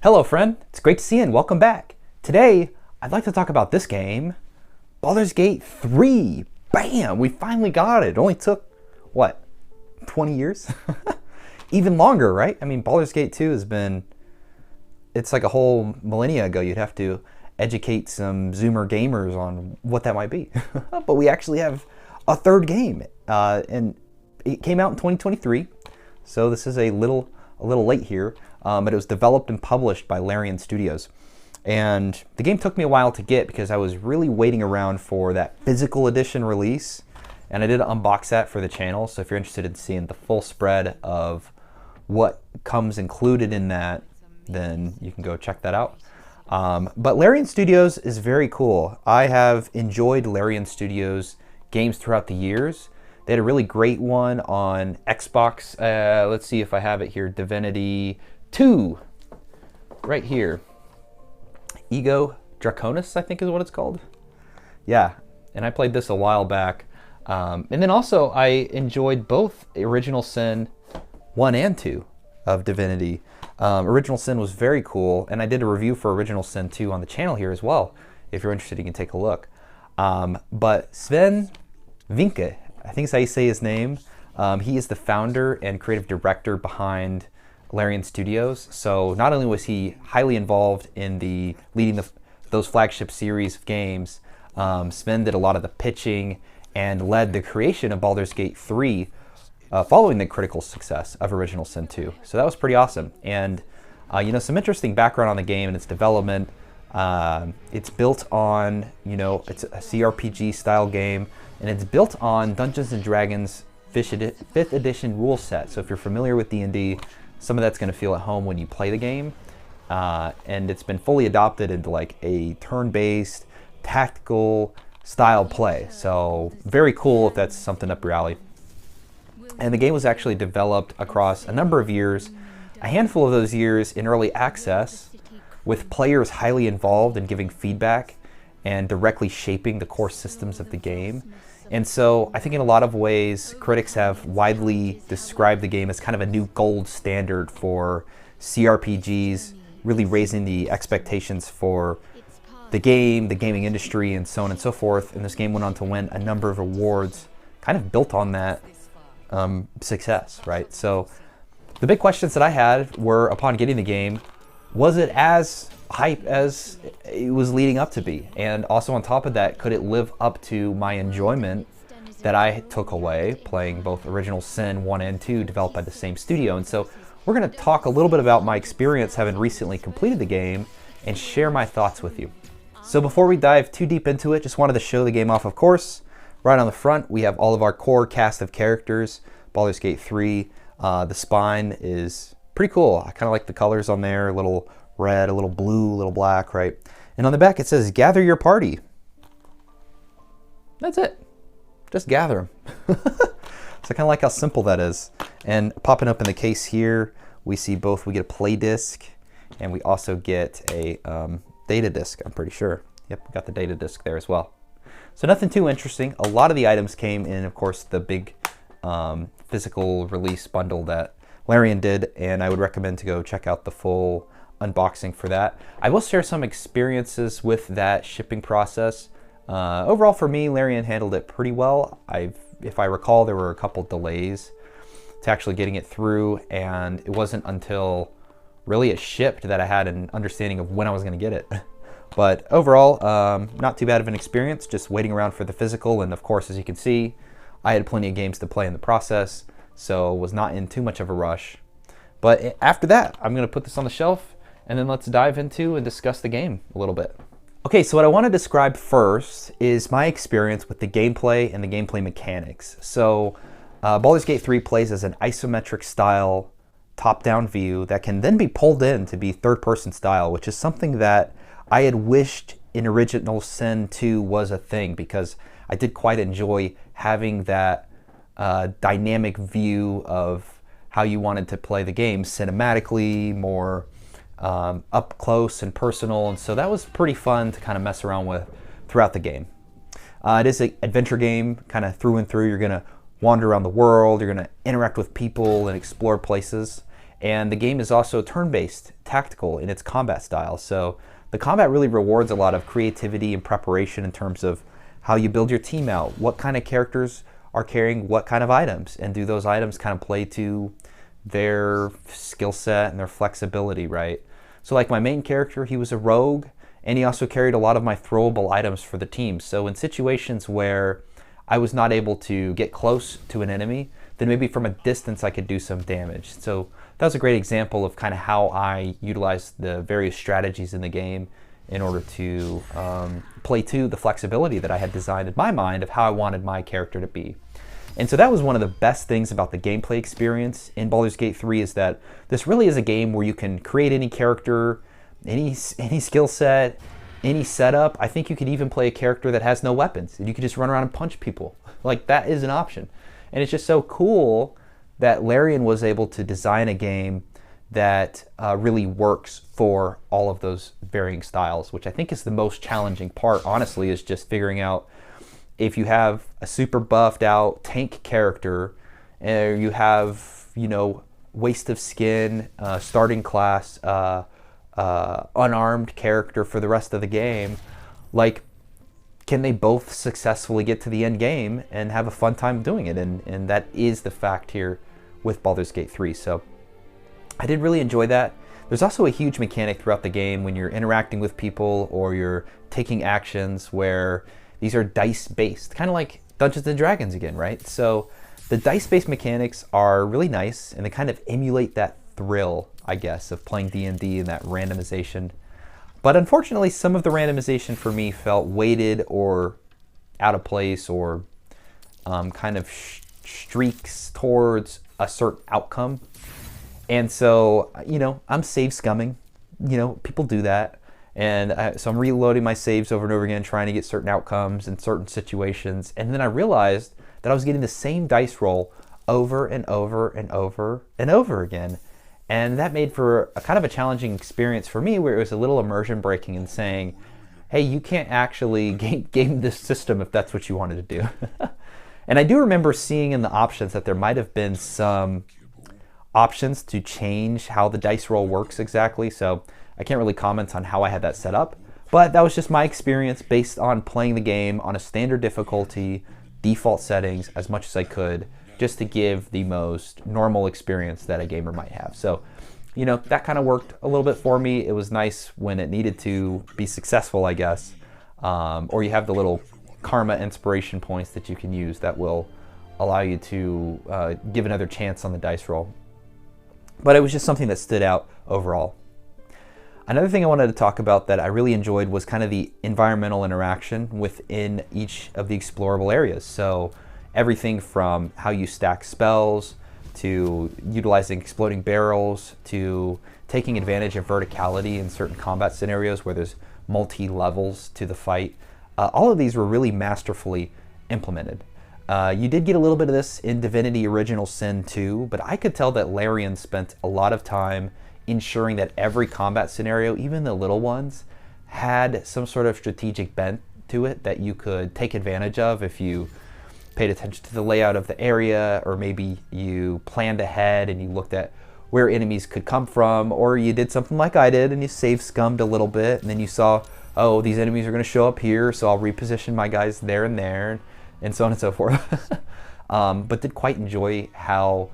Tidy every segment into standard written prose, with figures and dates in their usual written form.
Hello friend, it's great to see you and welcome back. Today, I'd like to talk about this game, Baldur's Gate 3. Bam! We finally got it. It only took, what, 20 years? Even longer, right? I mean, Baldur's Gate 2 has been, it's like a whole millennia ago. You'd have to educate some Zoomer gamers on what that might be. But we actually have a third game, and it came out in 2023, so this is a little late here. But it was developed and published by Larian Studios. And the game took me a while to get because I was really waiting around for that physical edition release. And I did unbox that for the channel. So if you're interested in seeing the full spread of what comes included in that, then you can go check that out. But Larian Studios is very cool. I have enjoyed Larian Studios games throughout the years. They had a really great one on Xbox. Let's see if I have it here. Divinity 2, right here. Ego Draconis, I think is what it's called. Yeah, and I played this a while back. And then also I enjoyed both Original Sin 1 and 2 of Divinity. Original Sin was very cool, and I did a review for Original Sin 2 on the channel here as well. If you're interested, you can take a look. But Sven Vinke, I think is how you say his name. He is the founder and creative director behind Larian Studios. So not only was he highly involved in leading those flagship series of games, Sven did a lot of the pitching and led the creation of Baldur's Gate 3 following the critical success of Original Sin 2. So that was pretty awesome. And some interesting background on the game and its development. It's built on, it's a CRPG style game, and it's built on Dungeons & Dragons 5th edition rule set. So if you're familiar with D&D, some of that's going to feel at home when you play the game. And it's been fully adopted into like a turn-based, tactical style play. So very cool if that's something up your alley. And the game was actually developed across a number of years, a handful of those years in early access, with players highly involved in giving feedback and directly shaping the core systems of the game. And so I think in a lot of ways, critics have widely described the game as kind of a new gold standard for CRPGs, really raising the expectations for the game, the gaming industry, and so on and so forth. And this game went on to win a number of awards kind of built on that success, right? So the big questions that I had were, upon getting the game, was it as hype as it was leading up to be? And also on top of that, could it live up to my enjoyment that I took away playing both Original Sin 1 and 2 developed by the same studio? And so we're going to talk a little bit about my experience having recently completed the game and share my thoughts with you. So before we dive too deep into it, just wanted to show the game off, of course. Right on the front, we have all of our core cast of characters. Baldur's Gate 3, the spine is pretty cool. I kind of like the colors on there, a little red, a little blue, a little black, right? And on the back it says, gather your party. That's it. Just gather them. So I kind of like how simple that is. And popping up in the case here, we see both, we get a play disc, and we also get a data disc, I'm pretty sure. Yep, we got the data disc there as well. So nothing too interesting. A lot of the items came in, of course, the big physical release bundle that Larian did, and I would recommend to go check out the full unboxing for that. I will share some experiences with that shipping process. Overall for me, Larian handled it pretty well. If I recall, there were a couple delays to actually getting it through, and it wasn't until really it shipped that I had an understanding of when I was going to get it. But overall, not too bad of an experience, just waiting around for the physical. And of course, as you can see, I had plenty of games to play in the process, so was not in too much of a rush. But after that, I'm going to put this on the shelf, and then let's dive into and discuss the game a little bit. Okay, so what I want to describe first is my experience with the gameplay and the gameplay mechanics. So Baldur's Gate 3 plays as an isometric style top-down view that can then be pulled in to be third-person style, which is something that I had wished in Original Sin 2 was a thing, because I did quite enjoy having that dynamic view of how you wanted to play the game cinematically, more up close and personal, and so that was pretty fun to kind of mess around with throughout the game. It is an adventure game, kind of through and through. You're going to wander around the world, you're going to interact with people and explore places, And the game is also turn-based, tactical in its combat style. So the combat really rewards a lot of creativity and preparation in terms of how you build your team out, what kind of characters are carrying what kind of items, and do those items kind of play to their skill set and their flexibility, right? So like my main character, he was a rogue, and he also carried a lot of my throwable items for the team. So in situations where I was not able to get close to an enemy, then maybe from a distance I could do some damage. So that was a great example of kind of how I utilized the various strategies in the game in order to play to the flexibility that I had designed in my mind of how I wanted my character to be. And so that was one of the best things about the gameplay experience in Baldur's Gate 3, is that this really is a game where you can create any character, any skill set, any setup. I think you could even play a character that has no weapons, and you could just run around and punch people. Like, that is an option. And it's just so cool that Larian was able to design a game that really works for all of those varying styles, which I think is the most challenging part, honestly, is just figuring out if you have a super buffed out tank character, or you have, you know, waste of skin, starting class, unarmed character for the rest of the game, like, can they both successfully get to the end game and have a fun time doing it? And that is the fact here with Baldur's Gate 3. So I did really enjoy that. There's also a huge mechanic throughout the game when you're interacting with people or you're taking actions where these are dice-based, kind of like Dungeons & Dragons again, right? So the dice-based mechanics are really nice, and they kind of emulate that thrill, I guess, of playing D&D and that randomization. But unfortunately, some of the randomization for me felt weighted or out of place, or kind of streaks towards a certain outcome. And so, you know, I'm save scumming. You know, people do that. And so I'm reloading my saves over and over again, trying to get certain outcomes in certain situations. And then I realized that I was getting the same dice roll over and over and over and over again. And that made for a kind of a challenging experience for me, where it was a little immersion breaking and saying, hey, you can't actually game this system if that's what you wanted to do. And I do remember seeing in the options that there might have been some options to change how the dice roll works exactly. So I can't really comment on how I had that set up, but that was just my experience based on playing the game on a standard difficulty, default settings as much as I could, just to give the most normal experience that a gamer might have. So, you know, that kind of worked a little bit for me. It was nice when it needed to be successful, I guess. Or you have the little karma inspiration points that you can use that will allow you to give another chance on the dice roll. But it was just something that stood out overall. Another thing I wanted to talk about that I really enjoyed was kind of the environmental interaction within each of the explorable areas. So everything from how you stack spells, to utilizing exploding barrels, to taking advantage of verticality in certain combat scenarios where there's multi-levels to the fight. All of these were really masterfully implemented. You did get a little bit of this in Divinity Original Sin 2, but I could tell that Larian spent a lot of time ensuring that every combat scenario, even the little ones, had some sort of strategic bent to it that you could take advantage of if you paid attention to the layout of the area, or maybe you planned ahead and you looked at where enemies could come from, or you did something like I did and you save scummed a little bit, and then you saw, oh, these enemies are going to show up here, so I'll reposition my guys there and there, and so on and so forth. But did quite enjoy how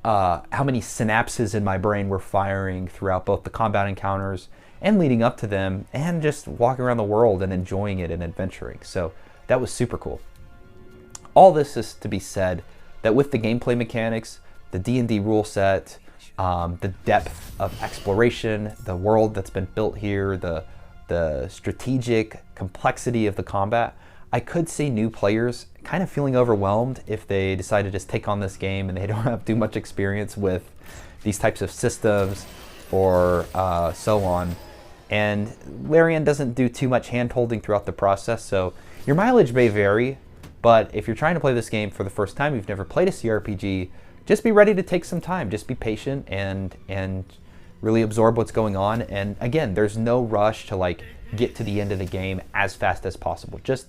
many synapses in my brain were firing throughout both the combat encounters and leading up to them, and just walking around the world and enjoying it and adventuring. So that was super cool. All this is to be said that with the gameplay mechanics, the D&D rule set, the depth of exploration, the world that's been built here, the strategic complexity of the combat, I could see new players kind of feeling overwhelmed if they decide to just take on this game and they don't have too much experience with these types of systems or so on. And Larian doesn't do too much hand-holding throughout the process, so your mileage may vary, but if you're trying to play this game for the first time, you've never played a CRPG, just be ready to take some time. Just be patient and really absorb what's going on. And again, there's no rush to like get to the end of the game as fast as possible. Just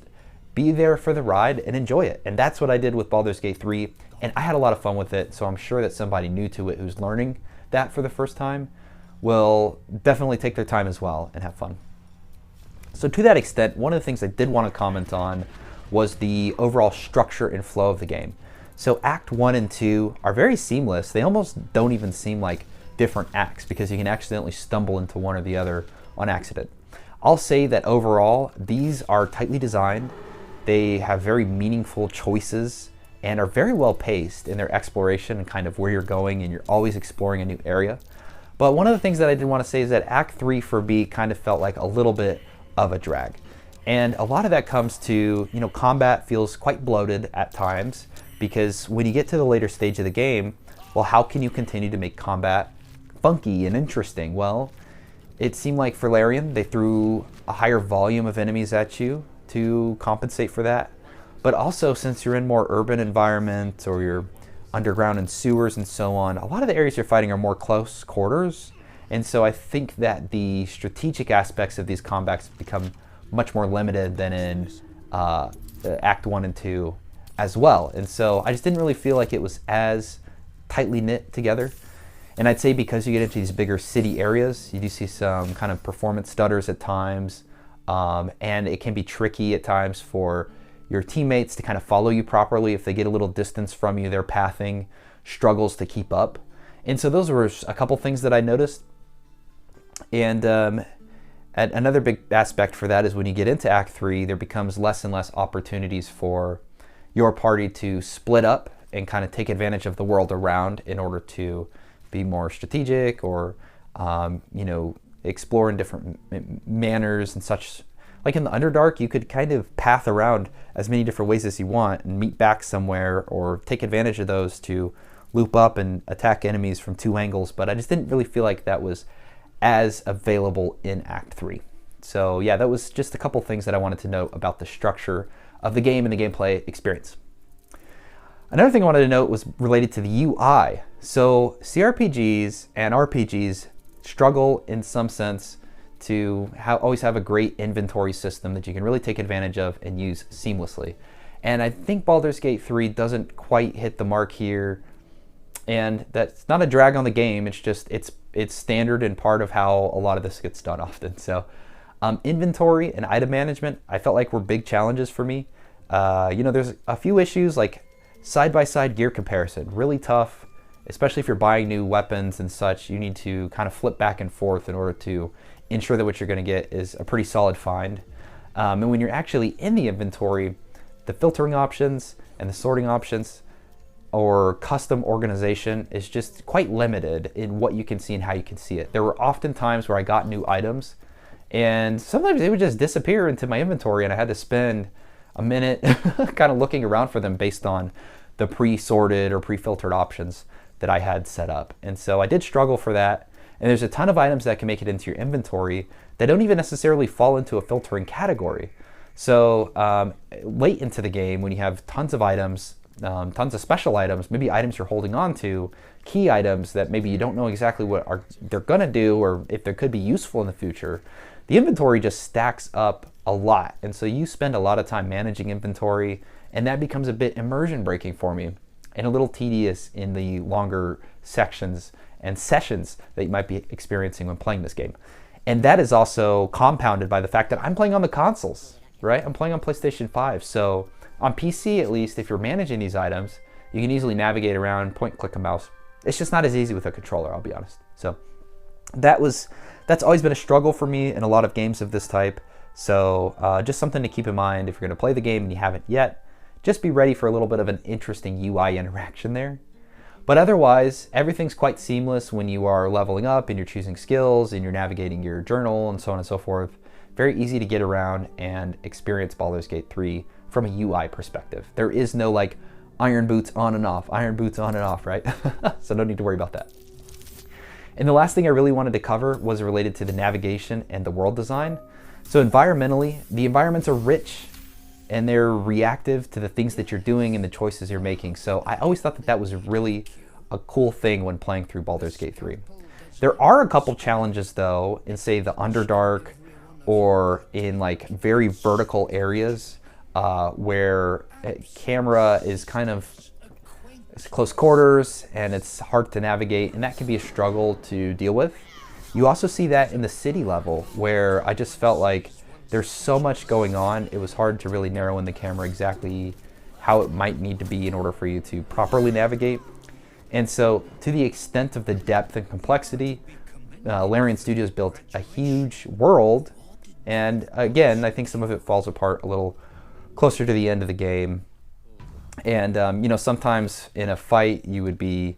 be there for the ride and enjoy it. And that's what I did with Baldur's Gate 3, and I had a lot of fun with it, so I'm sure that somebody new to it who's learning that for the first time will definitely take their time as well and have fun. So to that extent, one of the things I did want to comment on was the overall structure and flow of the game. So Act 1 and 2 are very seamless. They almost don't even seem like different acts because you can accidentally stumble into one or the other on accident. I'll say that overall, these are tightly designed. They have very meaningful choices and are very well paced in their exploration and kind of where you're going, and you're always exploring a new area. But one of the things that I did want to say is that Act 3 for me kind of felt like a little bit of a drag. And a lot of that comes to, combat feels quite bloated at times, because when you get to the later stage of the game, well, how can you continue to make combat funky and interesting? Well, it seemed like for Larian, they threw a higher volume of enemies at you to compensate for that. But also, since you're in more urban environments or you're underground in sewers and so on, a lot of the areas you're fighting are more close quarters. And so I think that the strategic aspects of these combats become much more limited than in Act 1 and 2 as well. And so I just didn't really feel like it was as tightly knit together. And I'd say because you get into these bigger city areas, you do see some kind of performance stutters at times. And it can be tricky at times for your teammates to kind of follow you properly. If they get a little distance from you, their pathing struggles to keep up. And so those were a couple things that I noticed. And another big aspect for that is when you get into Act 3, there becomes less and less opportunities for your party to split up and kind of take advantage of the world around in order to be more strategic or, explore in different manners and such. Like in the Underdark, you could kind of path around as many different ways as you want and meet back somewhere or take advantage of those to loop up and attack enemies from two angles. But I just didn't really feel like that was as available in Act 3. So yeah, that was just a couple things that I wanted to note about the structure of the game and the gameplay experience. Another thing I wanted to note was related to the UI. So CRPGs and RPGs struggle in some sense to always have a great inventory system that you can really take advantage of and use seamlessly. And I think Baldur's Gate 3 doesn't quite hit the mark here. And that's not a drag on the game, it's just, it's standard and part of how a lot of this gets done often. So inventory and item management, I felt like were big challenges for me. There's a few issues like side-by-side gear comparison, really tough, especially if you're buying new weapons and such. You need to kind of flip back and forth in order to ensure that what you're going to get is a pretty solid find. And when you're actually in the inventory, the filtering options and the sorting options or custom organization is just quite limited in what you can see and how you can see it. There were often times where I got new items and sometimes they would just disappear into my inventory and I had to spend a minute kind of looking around for them based on the pre-sorted or pre-filtered options that I had set up. And so I did struggle for that. And there's a ton of items that can make it into your inventory that don't even necessarily fall into a filtering category. So late into the game, when you have tons of items, tons of special items, maybe items you're holding on to, key items that maybe you don't know exactly what they're gonna do or if they could be useful in the future, the inventory just stacks up a lot. And so you spend a lot of time managing inventory, and that becomes a bit immersion breaking for me and a little tedious in the longer sections and sessions that you might be experiencing when playing this game. And that is also compounded by the fact that I'm playing on the consoles, right? I'm playing on PlayStation 5. So on PC, at least, if you're managing these items, you can easily navigate around, point, click a mouse. It's just not as easy with a controller, I'll be honest. So that's always been a struggle for me in a lot of games of this type. So just something to keep in mind if you're gonna play the game and you haven't yet, just be ready for a little bit of an interesting UI interaction there. But otherwise, everything's quite seamless when you are leveling up and you're choosing skills and you're navigating your journal and so on and so forth. Very easy to get around and experience Baldur's Gate 3 from a UI perspective. There is no like iron boots on and off, right? So no need to worry about that. And the last thing I really wanted to cover was related to the navigation and the world design. So environmentally, the environments are rich and they're reactive to the things that you're doing and the choices you're making. So I always thought that that was really a cool thing when playing through Baldur's Gate 3. There are a couple challenges though in say the Underdark or in like very vertical areas where camera is kind of it's close quarters and it's hard to navigate, and that can be a struggle to deal with. You also see that in the city level, where I just felt like there's so much going on, it was hard to really narrow in the camera exactly how it might need to be in order for you to properly navigate. And so to the extent of the depth and complexity, Larian Studios built a huge world, and again, I think some of it falls apart a little closer to the end of the game. And you know, sometimes in a fight you would be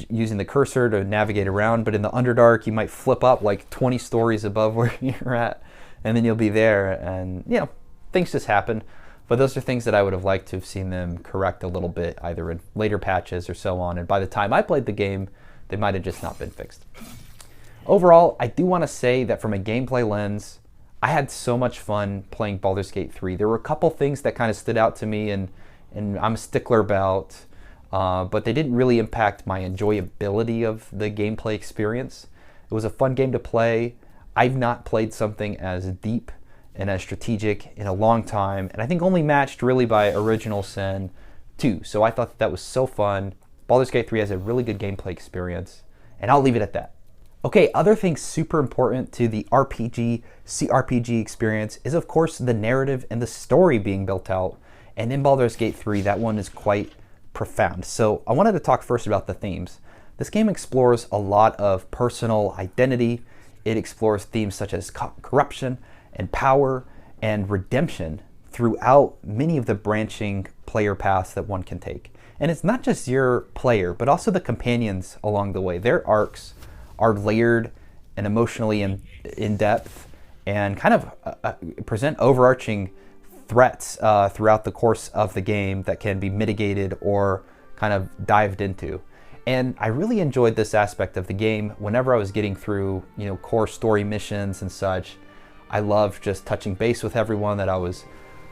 using the cursor to navigate around, but in the Underdark you might flip up like 20 stories above where you're at, and then you'll be there, and you know, things just happen. But those are things that I would have liked to have seen them correct a little bit, either in later patches or so on, and by the time I played the game, they might have just not been fixed. Overall, I do want to say that from a gameplay lens, I had so much fun playing Baldur's Gate 3. There were a couple things that kind of stood out to me, and I'm a stickler about, but they didn't really impact my enjoyability of the gameplay experience. It was a fun game to play. I've not played something as deep and as strategic in a long time, and I think only matched really by Original Sin 2. So I thought that was so fun. Baldur's Gate 3 has a really good gameplay experience, and I'll leave it at that. Okay, other things super important to the RPG, CRPG experience is of course the narrative and the story being built out. And in Baldur's Gate 3, that one is quite profound. So I wanted to talk first about the themes. This game explores a lot of personal identity. It explores themes such as corruption and power and redemption throughout many of the branching player paths that one can take. And it's not just your player, but also the companions along the way. Their arcs are layered and emotionally in depth, and kind of present overarching threats throughout the course of the game that can be mitigated or kind of dived into. And I really enjoyed this aspect of the game. Whenever I was getting through, you know, core story missions and such, I loved just touching base with everyone that I was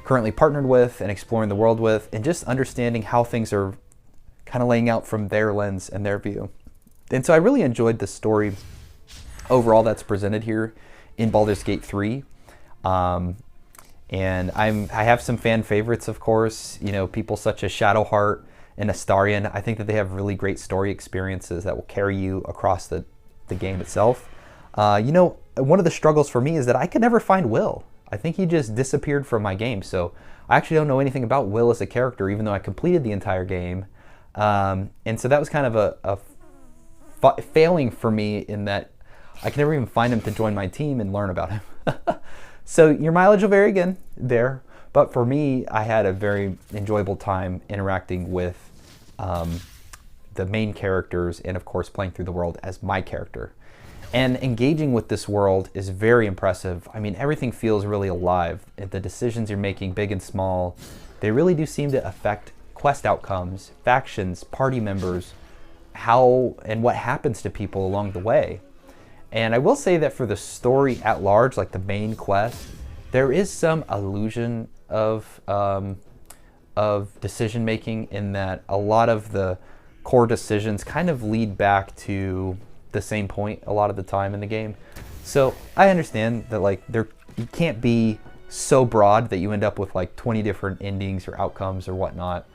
currently partnered with and exploring the world with, and just understanding how things are kind of laying out from their lens and their view. And so I really enjoyed the story overall that's presented here in Baldur's Gate 3. And I have some fan favorites, of course, you know, people such as Shadowheart and Astarion. I think that they have really great story experiences that will carry you across the game itself. You know, one of the struggles for me is that I could never find Will. I think he just disappeared from my game, so I actually don't know anything about Will as a character, even though I completed the entire game. And so that was kind of a failing for me, in that I can never even find him to join my team and learn about him. So your mileage will vary again there, but for me, I had a very enjoyable time interacting with the main characters, and of course playing through the world as my character. And engaging with this world is very impressive. I mean, everything feels really alive. The decisions you're making, big and small, they really do seem to affect quest outcomes, factions, party members, how and what happens to people along the way. And I will say that for the story at large, like the main quest, there is some illusion of decision making, in that a lot of the core decisions kind of lead back to the same point a lot of the time in the game. So I understand that like you can't be so broad that you end up with like 20 different endings or outcomes or whatnot.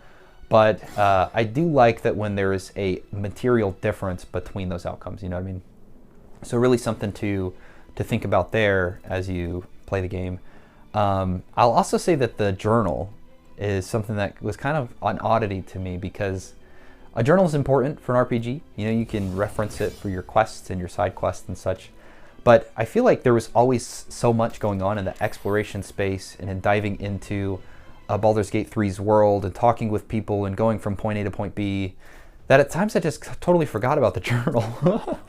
But I do like that when there is a material difference between those outcomes, you know what I mean? So really something to think about there as you play the game. I'll also say that the journal is something that was kind of an oddity to me, because a journal is important for an RPG. You know, you can reference it for your quests and your side quests and such. But I feel like there was always so much going on in the exploration space and in diving into Baldur's Gate 3's world and talking with people and going from point A to point B, that at times I just totally forgot about the journal.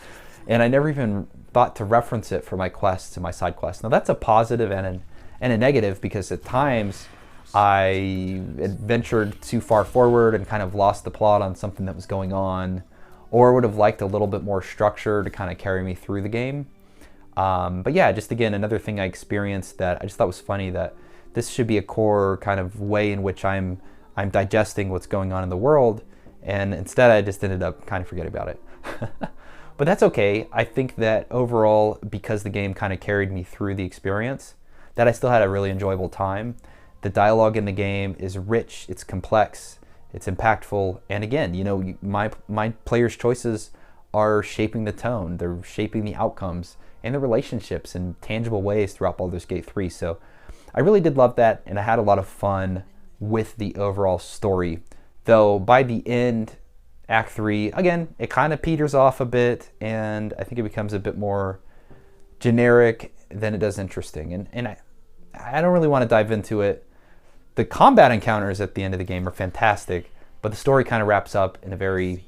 And I never even thought to reference it for my quests and my side quests. Now that's a positive and a negative, because at times I ventured too far forward and kind of lost the plot on something that was going on, or would have liked a little bit more structure to kind of carry me through the game. But yeah, just again, another thing I experienced that I just thought was funny, that this should be a core kind of way in which I'm digesting what's going on in the world, and instead I just ended up kind of forgetting about it. But that's okay. I think that overall, because the game kind of carried me through the experience, that I still had a really enjoyable time. The dialogue in the game is rich, it's complex, it's impactful, and again, you know, my players' choices are shaping the tone, they're shaping the outcomes and the relationships in tangible ways throughout Baldur's Gate 3. So I really did love that, and I had a lot of fun with the overall story. Though by the end, Act 3, again, it kind of peters off a bit, and I think it becomes a bit more generic than it does interesting. And I don't really want to dive into it. The combat encounters at the end of the game are fantastic, but the story kind of wraps up in a very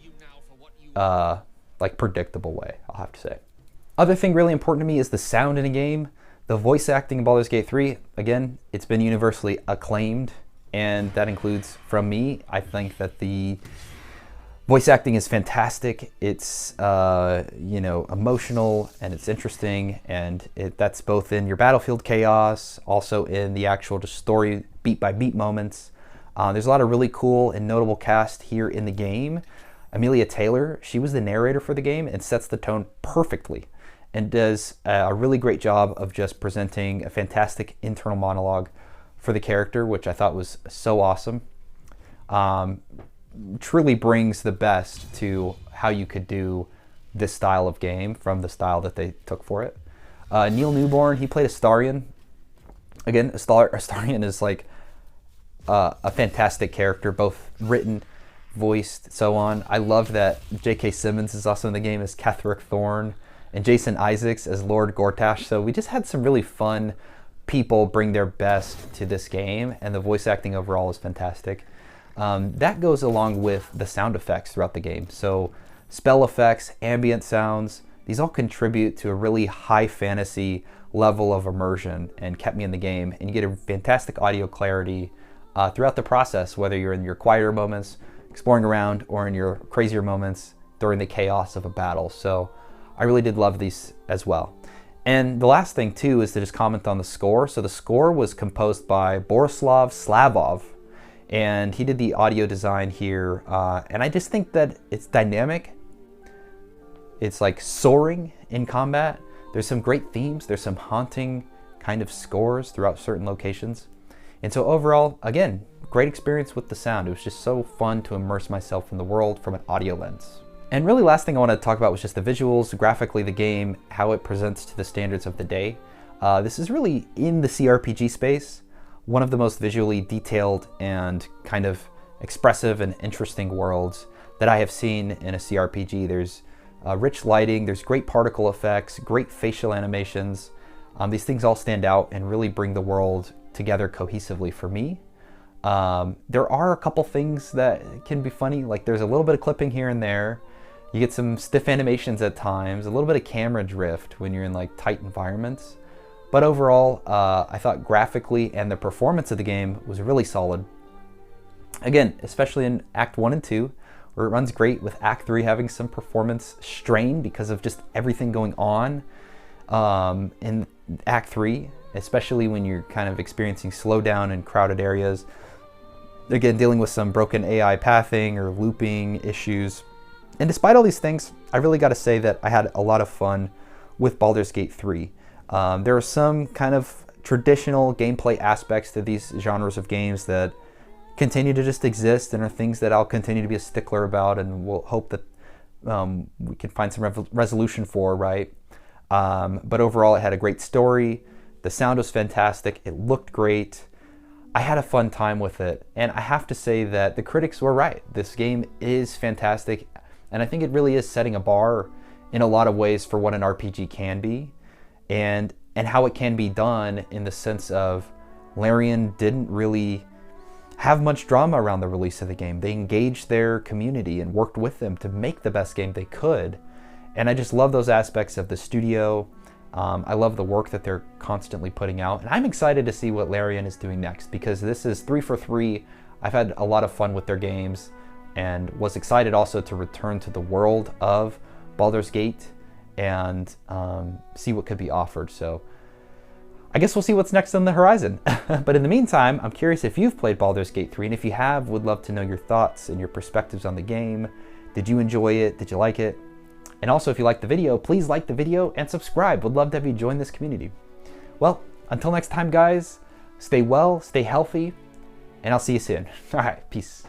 like predictable way, I'll have to say. Other thing really important to me is the sound in a game. The voice acting in Baldur's Gate 3, again, it's been universally acclaimed, and that includes from me. I think that the voice acting is fantastic. It's you know, emotional, and it's interesting, and that's both in your battlefield chaos, also in the actual just story beat by beat moments. There's a lot of really cool and notable cast here in the game. Amelia Taylor, she was the narrator for the game and sets the tone perfectly, and does a really great job of just presenting a fantastic internal monologue for the character, which I thought was so awesome. Truly brings the best to how you could do this style of game from the style that they took for it. Neil Newborn, he played Astarion. Again, Astarion is like a fantastic character, both written, voiced, so on. I love that J.K. Simmons is also in the game as Ketheric Thorn, and Jason Isaacs as Lord Gortash. So we just had some really fun people bring their best to this game, and the voice acting overall is fantastic. That goes along with the sound effects throughout the game. So spell effects, ambient sounds, these all contribute to a really high fantasy level of immersion and kept me in the game. And you get a fantastic audio clarity throughout the process, whether you're in your quieter moments, exploring around, or in your crazier moments during the chaos of a battle. So I really did love these as well. And the last thing too is to just comment on the score. So the score was composed by Borislav Slavov, and he did the audio design here. And I just think that it's dynamic. It's like soaring in combat. There's some great themes. There's some haunting kind of scores throughout certain locations. And so overall, again, great experience with the sound. It was just so fun to immerse myself in the world from an audio lens. And really last thing I want to talk about was just the visuals, graphically the game, how it presents to the standards of the day. This is really, in the CRPG space, one of the most visually detailed and kind of expressive and interesting worlds that I have seen in a CRPG. There's rich lighting, there's great particle effects, great facial animations. These things all stand out and really bring the world together cohesively for me. There are a couple things that can be funny, like there's a little bit of clipping here and there. You get some stiff animations at times, a little bit of camera drift when you're in like tight environments. But overall, I thought graphically and the performance of the game was really solid. Again, especially in Act 1 and 2, where it runs great, with Act 3 having some performance strain because of just everything going on in Act 3, especially when you're kind of experiencing slowdown in crowded areas. Again, dealing with some broken AI pathing or looping issues. And despite all these things, I really got to say that I had a lot of fun with Baldur's Gate 3. There are some kind of traditional gameplay aspects to these genres of games that continue to just exist and are things that I'll continue to be a stickler about, and we'll hope that we can find some resolution for, right? But overall, it had a great story. The sound was fantastic. It looked great. I had a fun time with it. And I have to say that the critics were right. This game is fantastic. And I think it really is setting a bar in a lot of ways for what an RPG can be, and how it can be done, in the sense of Larian didn't really have much drama around the release of the game. They engaged their community and worked with them to make the best game they could. And I just love those aspects of the studio. I love the work that they're constantly putting out. And I'm excited to see what Larian is doing next, because this is 3 for 3. I've had a lot of fun with their games, and was excited also to return to the world of Baldur's Gate and see what could be offered. So I guess we'll see what's next on the horizon. But in the meantime, I'm curious if you've played Baldur's Gate 3, and if you have, would love to know your thoughts and your perspectives on the game. Did you enjoy it? Did you like it? And also, if you liked the video, please like the video and subscribe. Would love to have you join this community. Well, until next time, guys, Stay well, stay healthy, and I'll see you soon. All right, peace.